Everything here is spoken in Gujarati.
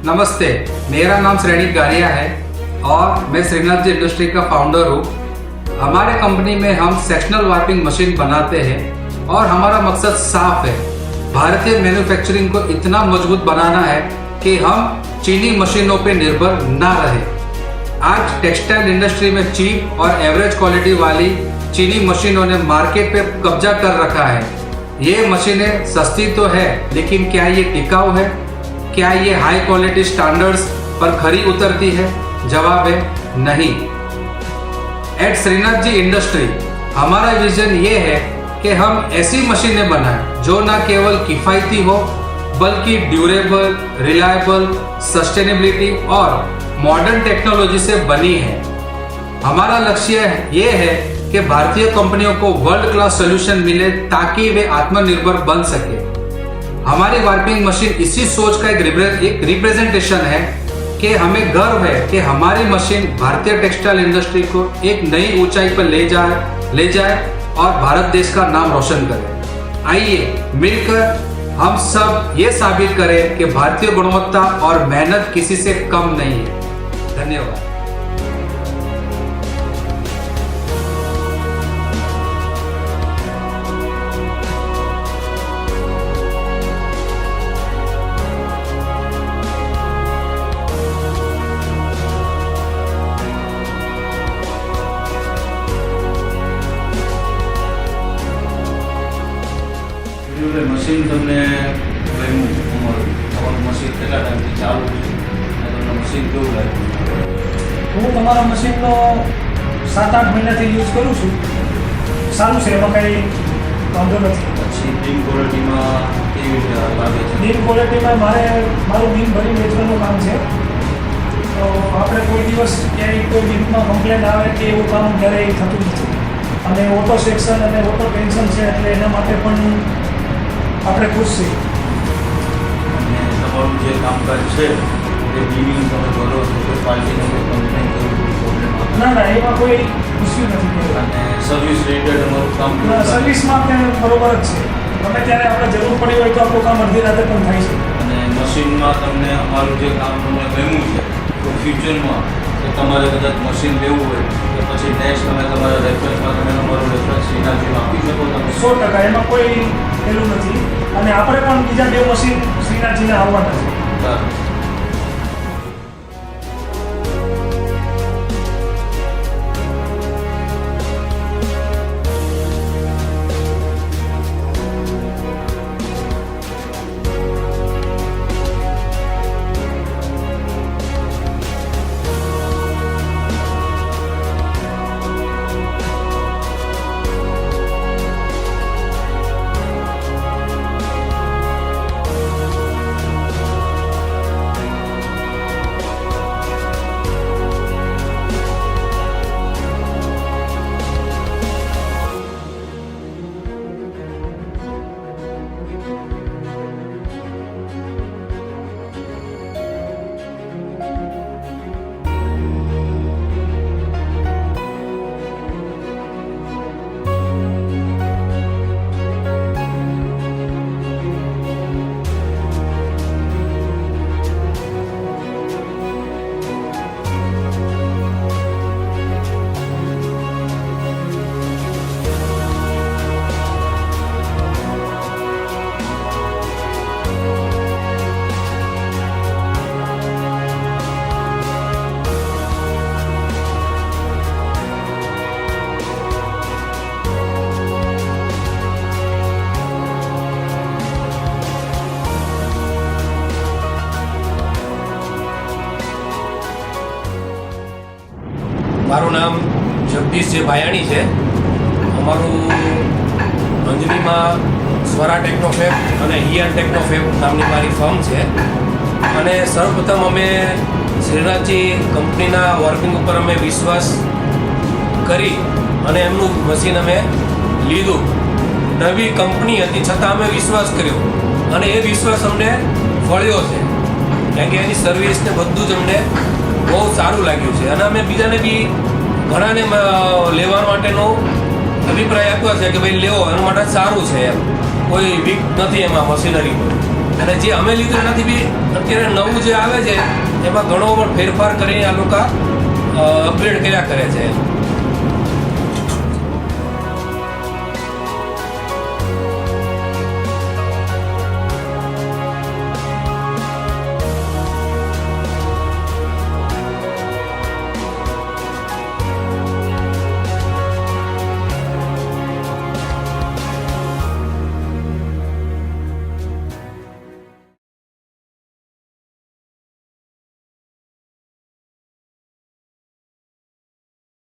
नमस्ते, मेरा नाम श्रेणी गारिया है और मैं श्रीनाथ जी इंडस्ट्री का फाउंडर हूँ। हमारे कंपनी में हम सेक्शनल वार्पिंग मशीन बनाते हैं और हमारा मकसद साफ है, भारतीय मैन्युफैक्चरिंग को इतना मजबूत बनाना है कि हम चीनी मशीनों पर निर्भर ना रहे। आज टेक्सटाइल इंडस्ट्री में चीप और एवरेज क्वालिटी वाली चीनी मशीनों ने मार्केट पे कब्जा कर रखा है। ये मशीनें सस्ती तो है, लेकिन क्या ये टिकाऊ है? क्या ये हाई क्वालिटी स्टैंडर्ड्स पर खरी उतरती है? जवाब है नहीं। एट श्रीनाथ जी इंडस्ट्री हमारा विजन ये है कि हम ऐसी मशीनें बनाएं जो न केवल किफायती हो बल्कि ड्यूरेबल, रिलायबल, सस्टेनेबिलिटी और मॉडर्न टेक्नोलॉजी से बनी है। हमारा लक्ष्य ये है कि भारतीय कंपनियों को वर्ल्ड क्लास सॉल्यूशन मिले ताकि वे आत्मनिर्भर बन सके। हमारी वार्पिंग मशीन इसी सोच का एक रिप्रेजेंटेशन है कि हमें गर्व है कि हमारी मशीन भारतीय टेक्सटाइल इंडस्ट्री को एक नई ऊंचाई पर ले जाए और भारत देश का नाम रोशन करे। आइए मिलकर हम सब ये साबित करें कि भारतीय गुणवत्ता और मेहनत किसी से कम नहीं है। धन्यवाद। મશીન તમને ગમ્યું? તમારું મશીન કેટલા ટાઈમથી ચાલુ છે અને તમને મશીન કેવું લાગ્યું? હું તમારા મશીનનો 7-8 મહિનાથી યુઝ કરું છું. સારું છે, એમાં કંઈ વાંધો નથી. પછી બીમ ક્વોલિટીમાં કેવી રીતે લાગે છે? બીમ ક્વોલિટીમાં મારું બીમ ભરી વેચવાનું કામ છે. તો આપણે કોઈ દિવસ ક્યાંય કોઈ બીમમાં કમ્પ્લેન આવે કે એવું કામ ક્યારેય થતું નથી. અને ઓટો સેક્શન અને ઓટો ટેન્શન છે એટલે એના માટે પણ આપણે ખુશ છીએ. અને તમારું જે કામકાજ છે એ બીમિંગ તમે કરો છો કોઈ પાર્ટીને કોઈ કમ્પ્લેન કરવું કોઈ પ્રોબ્લેમ આવે? ના, એમાં કોઈ ઇસ્યુ નથી. અને સર્વિસ રિલેટેડ તમારું કામ સર્વિસમાં આપણે બરોબર જ છે. ગમે ત્યારે આપણે જરૂર પડી હોય તો આપણું કામ અડધી રાતે પણ થાય છે. અને મશીનમાં તમને અમારું જે કામ તમને ગમ્યું છે તો ફ્યુચરમાં તો તમારે કદાચ મશીન લેવું હોય તો પછી નેક્સ્ટ તમે તમારા રેફરન્સમાં તમે તમારું રેફરન્સ શ્રીનાથજીમાં આપી શકો તમે? 100%. એમાં કોઈ પેલું નથી. અને આપણે પણ બીજા 2 મશીન શ્રીનાથજીને આવવાના છે. સારું. મારું નામ જગદીશ ભાયાણી છે. અમારું અંજલીમાં સ્વરા ટેકનોફેબ અને હિયાન ટેકનોફેબ નામની મારી ફર્મ છે. અને સર્વપ્રથમ અમે શ્રીનાથજી કંપનીના વર્કિંગ ઉપર અમે વિશ્વાસ કરી અને એમનું મશીન અમે લીધું. નવી કંપની હતી છતાં અમે વિશ્વાસ કર્યો અને એ વિશ્વાસ અમને ફળ્યો છે, કારણ કે એની સર્વિસ ને બધું જ અમને બહુ સારું લાગ્યું છે. અને અમે બીજાને બી ઘણાને લેવા માટેનો અભિપ્રાય આપ્યો છે કે ભાઈ લેવો, એના માટે સારું છે એમ, કોઈ વીક નથી એમાં મશીનરી પર. અને જે અમે લીધું એનાથી બી અત્યારે નવું જે આવે છે એમાં ઘણો પણ ફેરફાર કરીને આ લોકો અપગ્રેડ કર્યા કરે છે.